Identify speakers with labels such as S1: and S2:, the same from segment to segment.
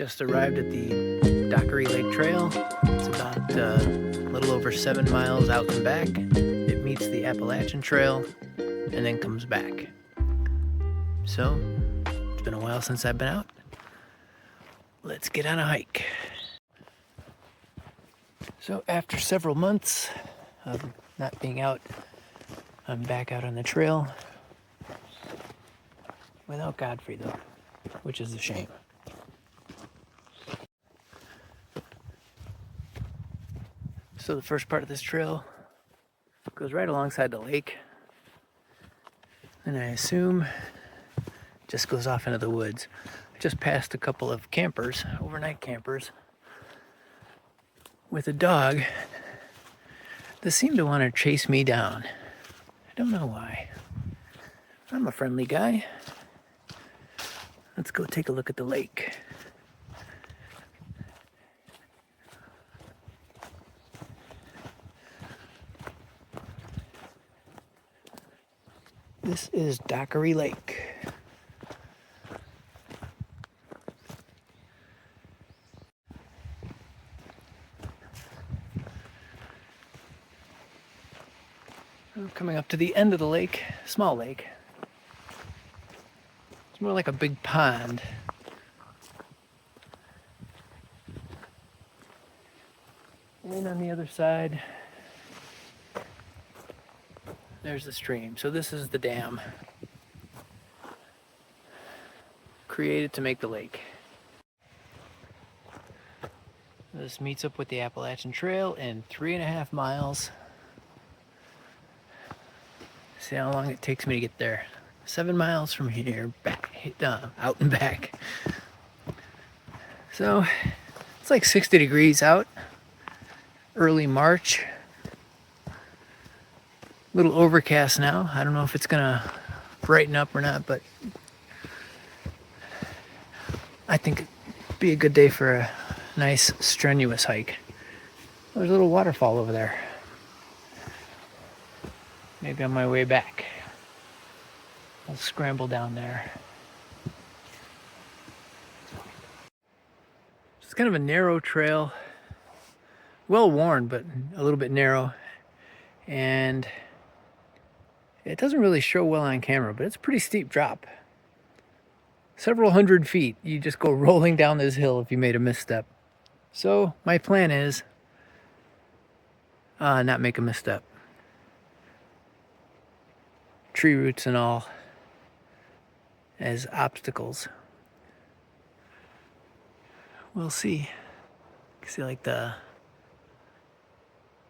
S1: just arrived at the Dockery Lake Trail. It's about a little over 7 miles out and back. It meets the Appalachian Trail and then comes back. So, it's been a while since I've been out. Let's get on a hike. So after several months of not being out, I'm back out on the trail. Without Godfrey though, which is a shame. So the first part of this trail goes right alongside the lake, and I assume just goes off into the woods. I just passed a couple of campers, overnight campers, with a dog that seemed to want to chase me down. I don't know why. I'm a friendly guy. Let's go take a look at the lake. This is Dockery Lake. We're coming up to the end of the lake, small lake. It's more like a big pond. And on the other side, there's the stream. So this is the dam created to make the lake. This meets up with the Appalachian Trail in 3.5 miles. See how long it takes me to get there. 7 miles from here, back, out and back. So it's like 60 degrees out, early March. A little overcast now. I don't know if it's gonna brighten up or not, but I think it'd be a good day for a nice strenuous hike. There's a little waterfall over there. Maybe on my way back, I'll scramble down there. It's kind of a narrow trail, well worn, but a little bit narrow. And it doesn't really show well on camera, but it's a pretty steep drop. Several hundred feet. You just go rolling down this hill if you made a misstep. So my plan is not make a misstep. Tree roots and all as obstacles. We'll see. You can see like the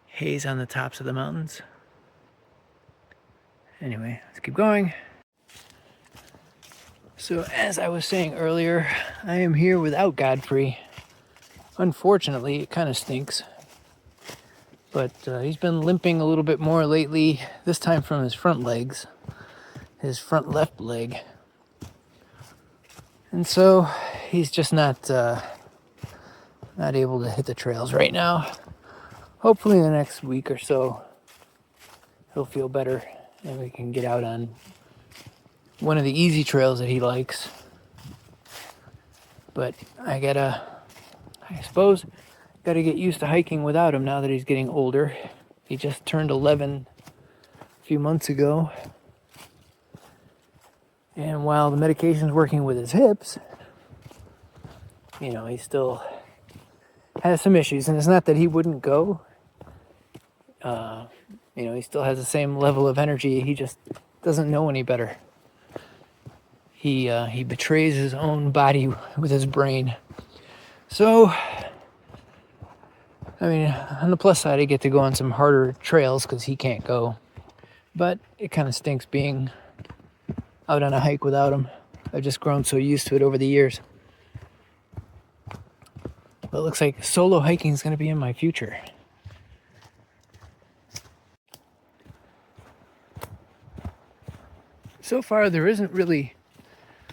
S1: haze on the tops of the mountains. Anyway, let's keep going. So as I was saying earlier, I am here without Godfrey. Unfortunately, it kind of stinks. But he's been limping a little bit more lately, this time from his front legs, his front left leg. And so he's just not able to hit the trails right now. Hopefully in the next week or so, he'll feel better and we can get out on one of the easy trails that he likes. But I suppose, gotta get used to hiking without him now that he's getting older. He just turned 11 a few months ago. And while the medication's working with his hips, he still has some issues. And it's not that he wouldn't go. He still has the same level of energy. He just doesn't know any better. He betrays his own body with his brain. So, on the plus side, I get to go on some harder trails because he can't go. But it kind of stinks being out on a hike without him. I've just grown so used to it over the years. But it looks like solo hiking is going to be in my future. So far, there isn't really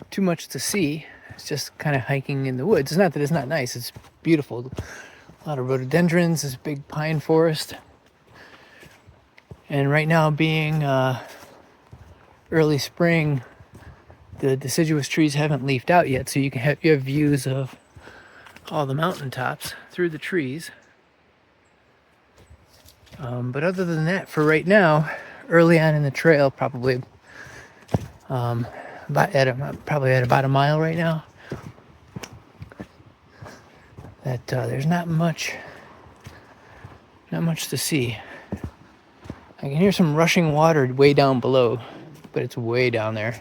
S1: too much to see. It's just kind of hiking in the woods. It's not that it's not nice. It's beautiful. A lot of rhododendrons, this big pine forest. And right now being early spring, the deciduous trees haven't leafed out yet, so you have views of all the mountaintops through the trees. But other than that, for right now, early on in the trail, probably probably at about a mile right now, that there's not much to see. I can hear some rushing water way down below, but it's way down there.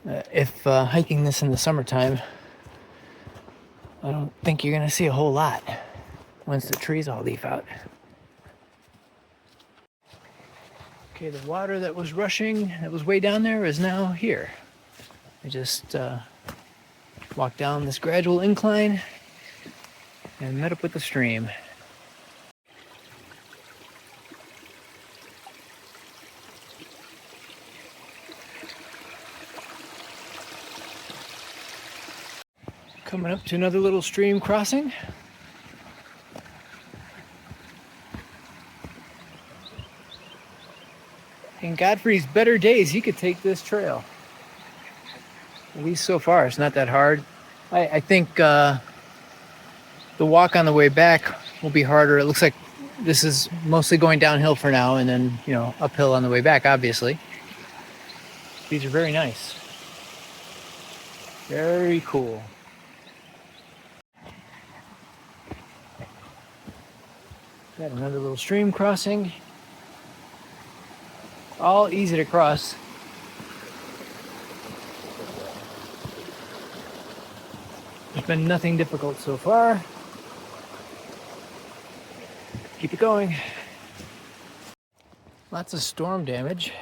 S1: If hiking this in the summertime, I don't think you're gonna see a whole lot once the trees all leaf out. Okay, the water that was rushing, that was way down there, is now here. I just walked down this gradual incline and met up with the stream. Coming up to another little stream crossing. In Godfrey's better days, he could take this trail. At least so far, it's not that hard. I think the walk on the way back will be harder. It looks like this is mostly going downhill for now, and then, you know, uphill on the way back, obviously. These are very nice. Very cool. Got another little stream crossing. All easy to cross. There's been nothing difficult so far. Keep it going. Lots of storm damage.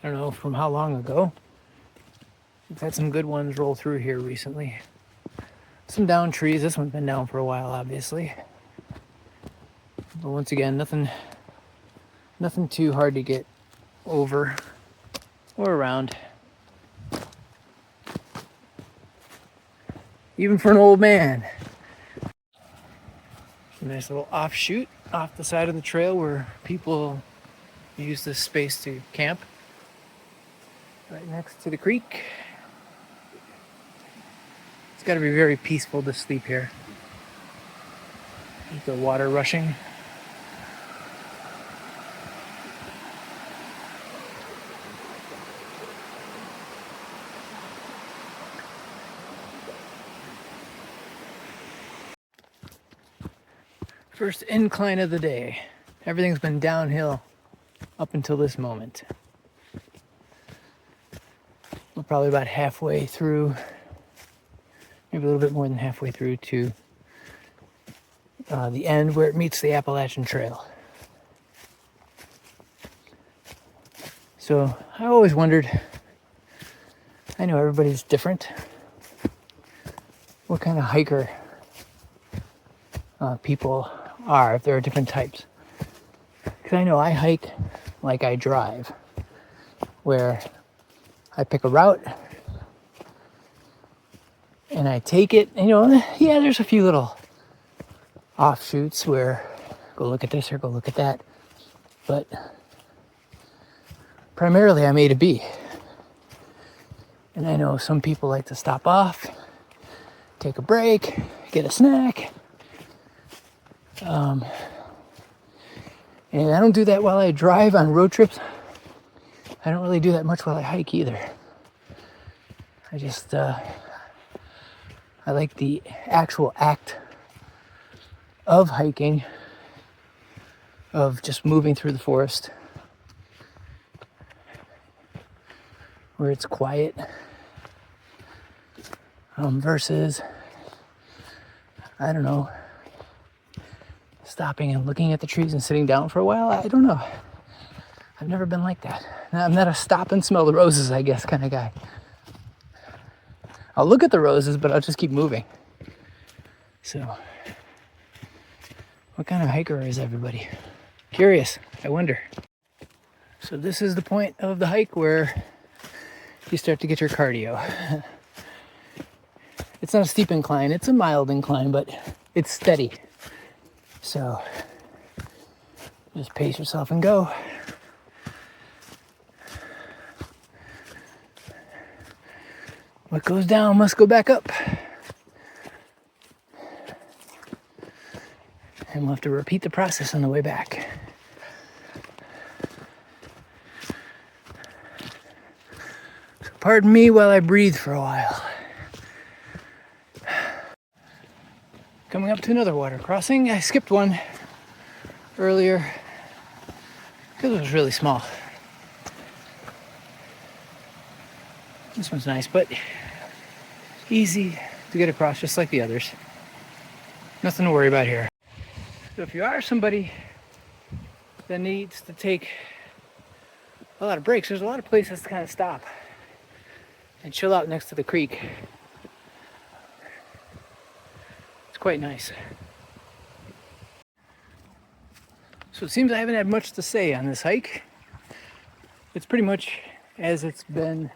S1: I don't know from how long ago. We've had some good ones roll through here recently. Some downed trees. This one's been down for a while, obviously. But once again, nothing too hard to get over or around. Even for an old man. A nice little offshoot off the side of the trail where people use this space to camp. Right next to the creek. It's got to be very peaceful to sleep here. With the water rushing. First incline of the day. Everything's been downhill up until this moment. We're probably about halfway through, maybe a little bit more than halfway through to the end where it meets the Appalachian Trail. So I always wondered, I know everybody's different, what kind of hiker people are, if there are different types. Because I know I hike like I drive, where I pick a route and I take it, and, you know, yeah, there's a few little offshoots where go look at this or go look at that, but primarily I'm A to B. And I know some people like to stop off, take a break, get a snack. And I don't do that while I drive on road trips. I don't really do that much while I hike either. I just, I like the actual act of hiking, of just moving through the forest, where it's quiet, versus, I don't know, stopping and looking at the trees and sitting down for a while. I don't know. I've never been like that. I'm not a stop and smell the roses, I guess, kind of guy. I'll look at the roses, but I'll just keep moving. So, what kind of hiker is everybody? Curious, I wonder. So this is the point of the hike where you start to get your cardio. It's not a steep incline, it's a mild incline, but it's steady. So, just pace yourself and go. What goes down must go back up. And we'll have to repeat the process on the way back. So pardon me while I breathe for a while. Coming up to another water crossing. I skipped one earlier because it was really small. This one's nice, but easy to get across just like the others. Nothing to worry about here. So if you are somebody that needs to take a lot of breaks, there's a lot of places to kind of stop and chill out next to the creek. It's quite nice. So it seems I haven't had much to say on this hike. It's pretty much as it's been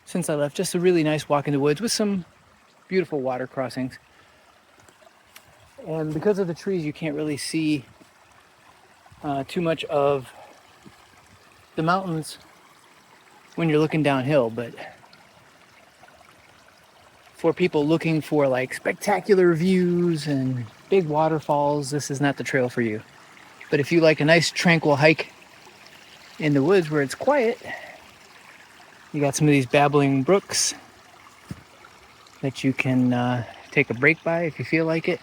S1: since I left. Just a really nice walk in the woods with some beautiful water crossings. And because of the trees, you can't really see too much of the mountains when you're looking downhill. But for people looking for like spectacular views and big waterfalls, this is not the trail for you. But if you like a nice tranquil hike in the woods where it's quiet, you got some of these babbling brooks that you can take a break by if you feel like it.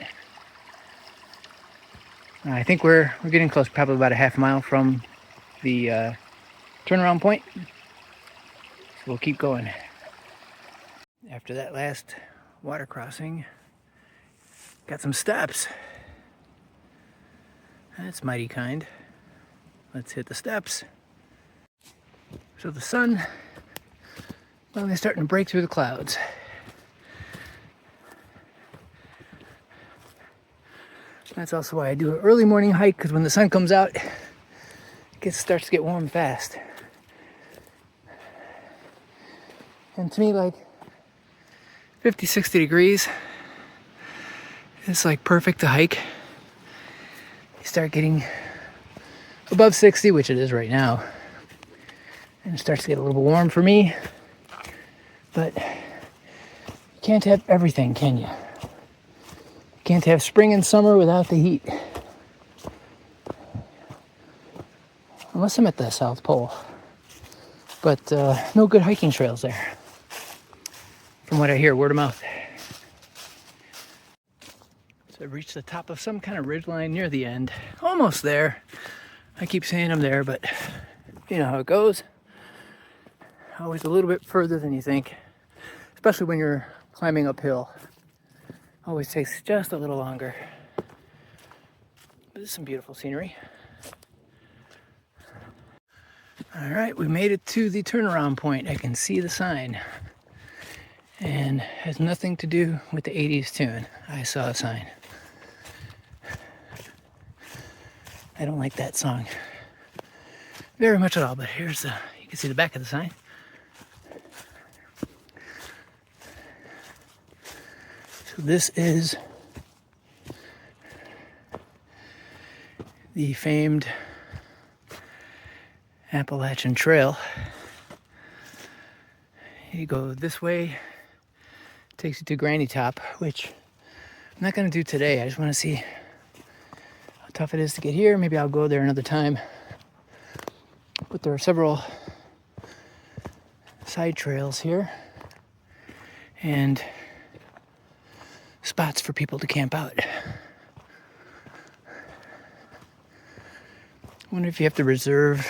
S1: I think we're getting close, probably about a half mile from the turnaround point. So we'll keep going. After that last water crossing, got some steps. That's mighty kind. Let's hit the steps. So the sun finally starting to break through the clouds. That's also why I do an early morning hike, because when the sun comes out, it starts to get warm fast. And to me, like 50, 60 degrees, it's like perfect to hike. You start getting above 60, which it is right now, and it starts to get a little bit warm for me. But you can't have everything, can you? You can't have spring and summer without the heat. Unless I'm at the South Pole. But no good hiking trails there, from what I hear, word of mouth. So I've reached the top of some kind of ridgeline near the end. Almost there. I keep saying I'm there, but you know how it goes. Always a little bit further than you think, especially when you're climbing uphill. Always takes just a little longer. But there's some beautiful scenery. All right, we made it to the turnaround point. I can see the sign. And has nothing to do with the 80s tune. I saw a sign. I don't like that song very much at all, but here's the, you can see the back of the sign. So this is the famed Appalachian Trail. You go this way, takes you to Granny Top, which I'm not going to do today. I just want to see how tough it is to get here. Maybe I'll go there another time. But there are several side trails here and spots for people to camp out. I wonder if you have to reserve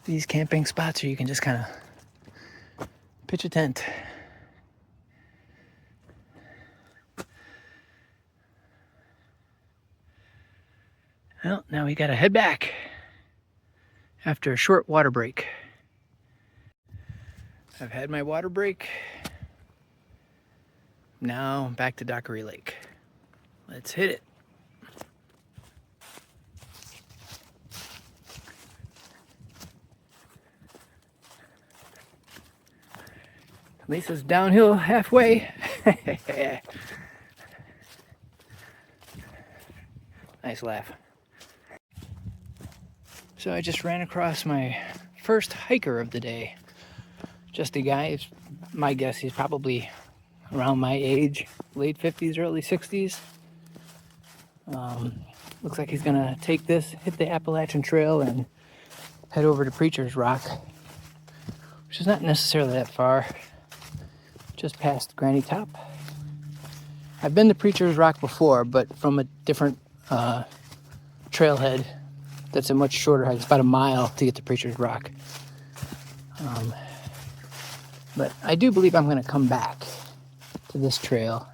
S1: these camping spots, or you can just kind of pitch a tent. Well, now we gotta head back after a short water break. I've had my water break. Now back to Dockery Lake. Let's hit it. Lisa's downhill halfway. Nice laugh. So I just ran across my first hiker of the day. Just a guy who's My guess, he's probably around my age, late 50s, early 60s. Looks like he's gonna take this, hit the Appalachian Trail, and head over to Preacher's Rock, which is not necessarily that far, just past Granny Top. I've been to Preacher's Rock before, but from a different trailhead that's a much shorter hike. It's about a mile to get to Preacher's Rock. But I do believe I'm going to come back to this trail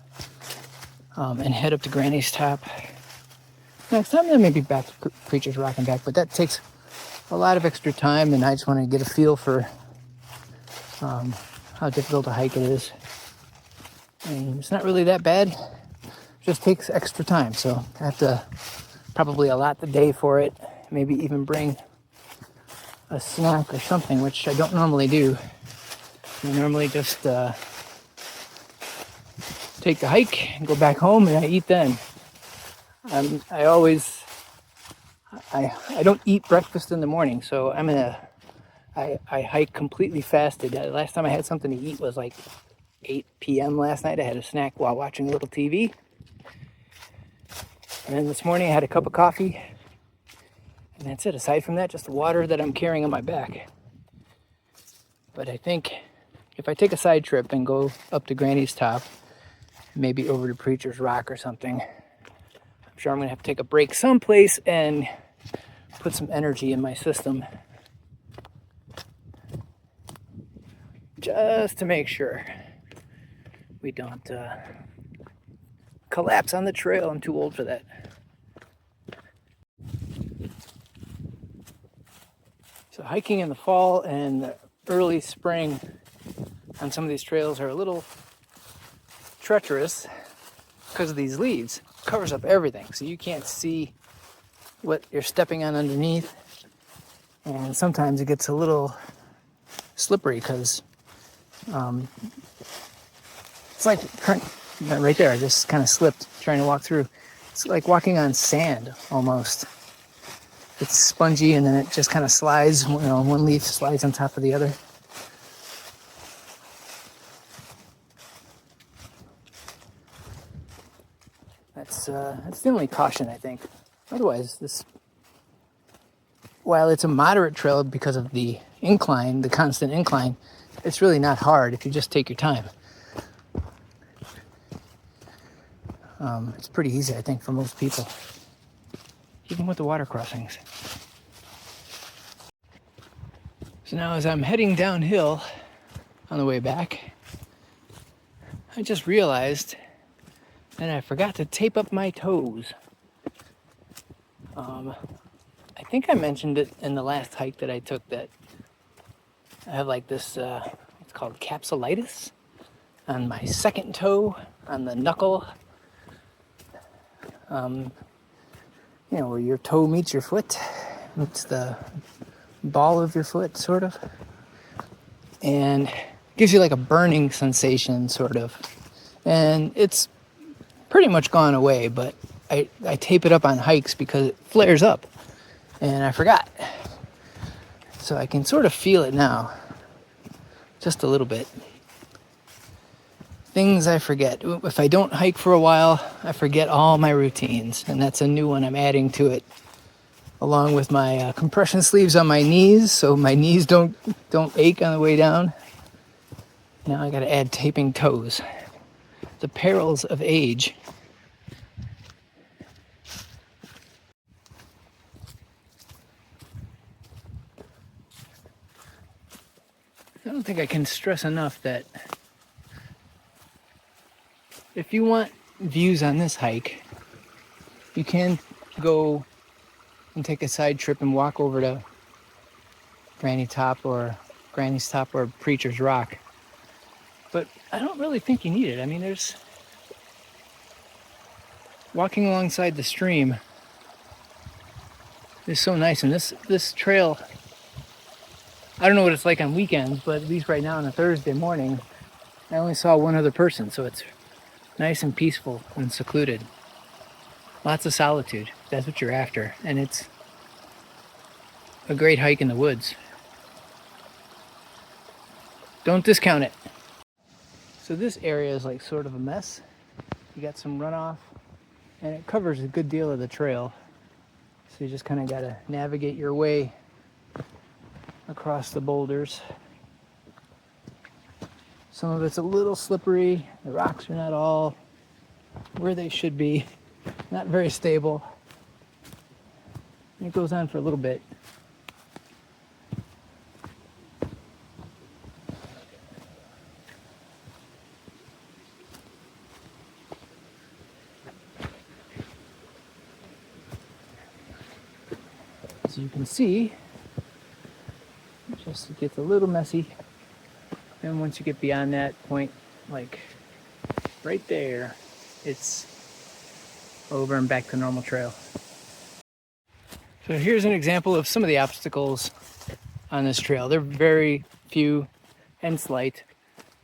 S1: and head up to Granny's Top. Next time, then maybe back to Preacher's Rock and back, but that takes a lot of extra time, and I just want to get a feel for how difficult a hike it is. And it's not really that bad, it just takes extra time, so I have to probably allot the day for it, maybe even bring a snack or something, which I don't normally do. I normally just take the hike and go back home and I eat then. I don't eat breakfast in the morning, so I hike completely fasted. Last time I had something to eat was like 8 p.m. last night. I had a snack while watching a little TV. And then this morning I had a cup of coffee. And that's it. Aside from that, just the water that I'm carrying on my back. But I think if I take a side trip and go up to Granny's Top, maybe over to Preacher's Rock or something, I'm sure I'm going to have to take a break someplace and put some energy in my system. Just to make sure we don't collapse on the trail. I'm too old for that. So hiking in the fall and the early spring on some of these trails are a little treacherous because of these leaves. It covers up everything, so you can't see what you're stepping on underneath. And sometimes it gets a little slippery because it's like right there, I just kind of slipped trying to walk through. It's like walking on sand almost. It's spongy and then it just kind of slides, one leaf slides on top of the other. That's the only caution, I think. Otherwise, while it's a moderate trail because of the incline, the constant incline, it's really not hard if you just take your time. It's pretty easy, I think, for most people, even with the water crossings. So now as I'm heading downhill on the way back, I just realized that I forgot to tape up my toes. I think I mentioned it in the last hike that I took that I have like this, it's called capsulitis on my second toe, on the knuckle. Where your toe meets your foot. It's the ball of your foot, sort of. And gives you like a burning sensation, sort of. And it's pretty much gone away, but I tape it up on hikes because it flares up. And I forgot. So I can sort of feel it now. Just a little bit. Things I forget. If I don't hike for a while, I forget all my routines. And that's a new one I'm adding to it. Along with my compression sleeves on my knees, so my knees don't ache on the way down. Now I gotta add taping toes. The perils of age. I don't think I can stress enough that if you want views on this hike, you can go and take a side trip and walk over to Granny's Top or Preacher's Rock. But I don't really think you need it. I mean, there's walking alongside the stream is so nice, and this trail, I don't know what it's like on weekends, but at least right now on a Thursday morning, I only saw one other person, so it's nice and peaceful and secluded. Lots of solitude. That's what you're after. And it's a great hike in the woods. Don't discount it. So this area is like sort of a mess. You got some runoff, and it covers a good deal of the trail. So you just kind of got to navigate your way across the boulders. Some of it's a little slippery. The rocks are not all where they should be. Not very stable. It goes on for a little bit. As you can see, just it gets a little messy. And once you get beyond that point, like right there, it's over and back to normal trail. So here's an example of some of the obstacles on this trail. They're very few and slight.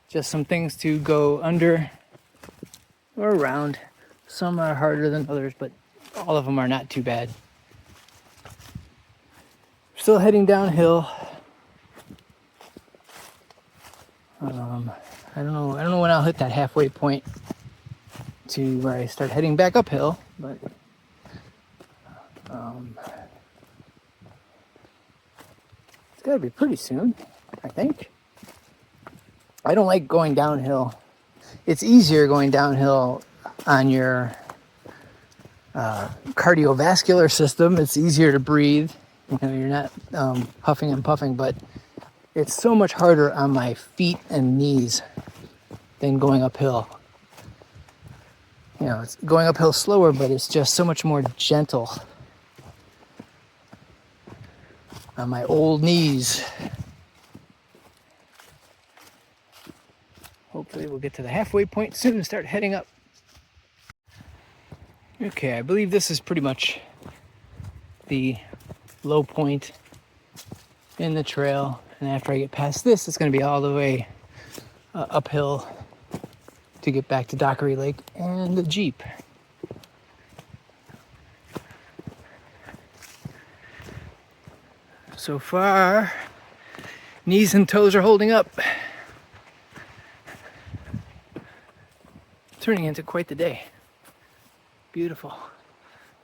S1: Just some things to go under or around. Some are harder than others, but all of them are not too bad. Still heading downhill. I don't know when I'll hit that halfway point to where I start heading back uphill, but it's got to be pretty soon, I think. I don't like going downhill. It's easier going downhill on your cardiovascular system. It's easier to breathe. You know, you're not huffing and puffing, but it's so much harder on my feet and knees than going uphill. You know, it's going uphill slower, but it's just so much more gentle on my old knees. Hopefully we'll get to the halfway point soon and start heading up. Okay, I believe this is pretty much the low point in the trail. And after I get past this, it's going to be all the way uphill to get back to Dockery Lake and the Jeep. So far, knees and toes are holding up. Turning into quite the day. Beautiful.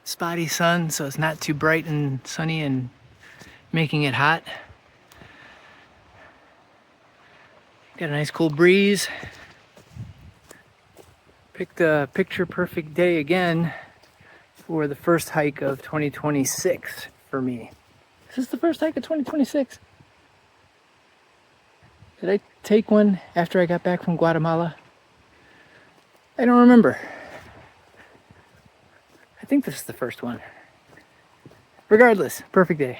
S1: Spotty sun, so it's not too bright and sunny and making it hot. Got a nice cool breeze. Picked a picture perfect day again for the first hike of 2026 for me. Is this the first hike of 2026? Did I take one after I got back from Guatemala? I don't remember. I think this is the first one. Regardless, perfect day.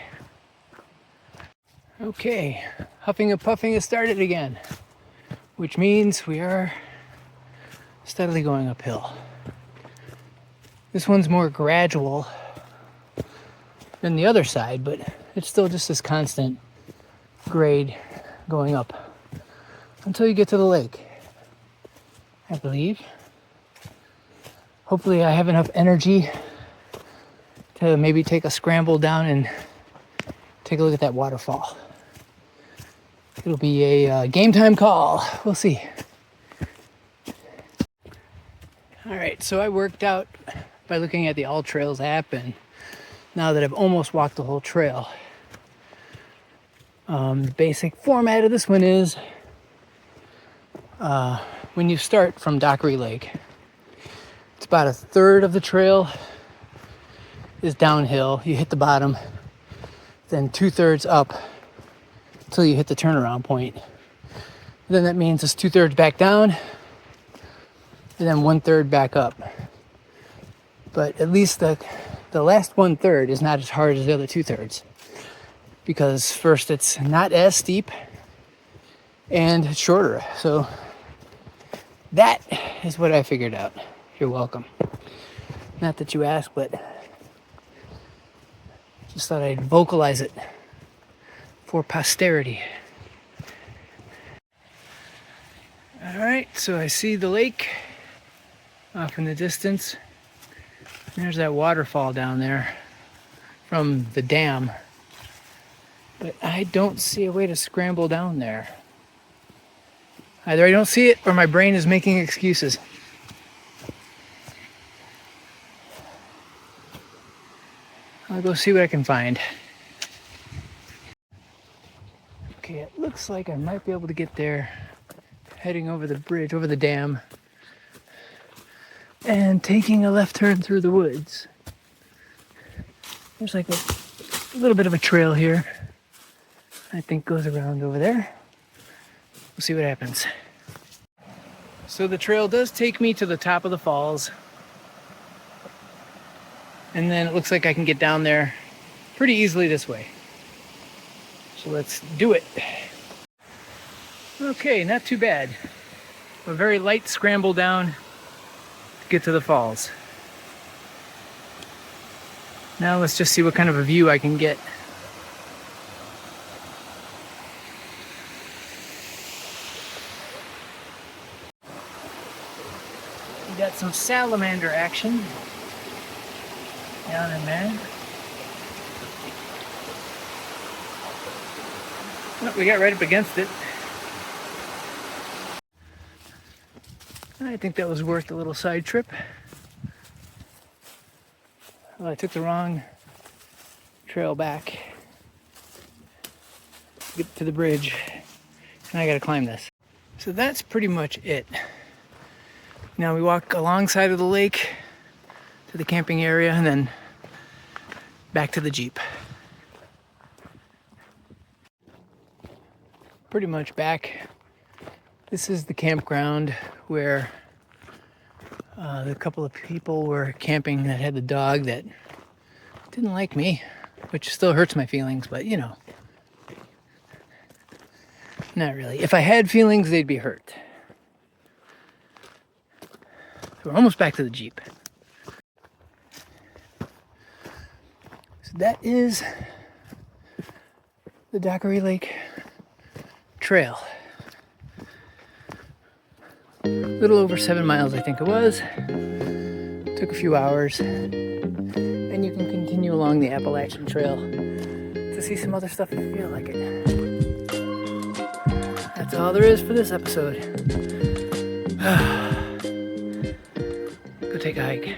S1: Okay, huffing and puffing has started again, which means we are steadily going uphill. This one's more gradual than the other side, but it's still just this constant grade going up until you get to the lake, I believe. Hopefully I have enough energy to maybe take a scramble down and take a look at that waterfall. It'll be a game time call. We'll see. All right, so I worked out by looking at the All Trails app, and now that I've almost walked the whole trail, the basic format of this one is when you start from Dockery Lake, it's about a third of the trail is downhill. You hit the bottom, then 2/3 up till you hit the turnaround point. Then that means it's 2/3 back down, and then 1/3 back up. But at least the last 1/3 is not as hard as the other 2/3, because first it's not as steep and it's shorter. So that is what I figured out. You're welcome. Not that you asked, but just thought I'd vocalize it for posterity. All right, so I see the lake off in the distance. There's that waterfall down there from the dam, but I don't see a way to scramble down there. Either I don't see it or my brain is making excuses. I'll go see what I can find. Okay, it looks like I might be able to get there heading over the bridge, over the dam, and taking a left turn through the woods. There's like a little bit of a trail here. I think goes around over there. We'll see what happens. So the trail does take me to the top of the falls. And then it looks like I can get down there pretty easily this way. So let's do it. Okay, not too bad. A very light scramble down to get to the falls. Now let's just see what kind of a view I can get. We got some salamander action down in there. Oh, we got right up against it. I think that was worth a little side trip. Well, I took the wrong trail back to get to the bridge, and I gotta climb this. So that's pretty much it. Now we walk alongside of the lake to the camping area and then back to the Jeep. Pretty much back. This is the campground where the couple of people were camping that had the dog that didn't like me, which still hurts my feelings, but you know, not really. If I had feelings, they'd be hurt. So we're almost back to the Jeep. So that is the Dockery Lake Trail. A little over 7 miles, I think it was. Took a few hours. And you can continue along the Appalachian Trail to see some other stuff if you feel like it. That's all there is for this episode. Go take a hike.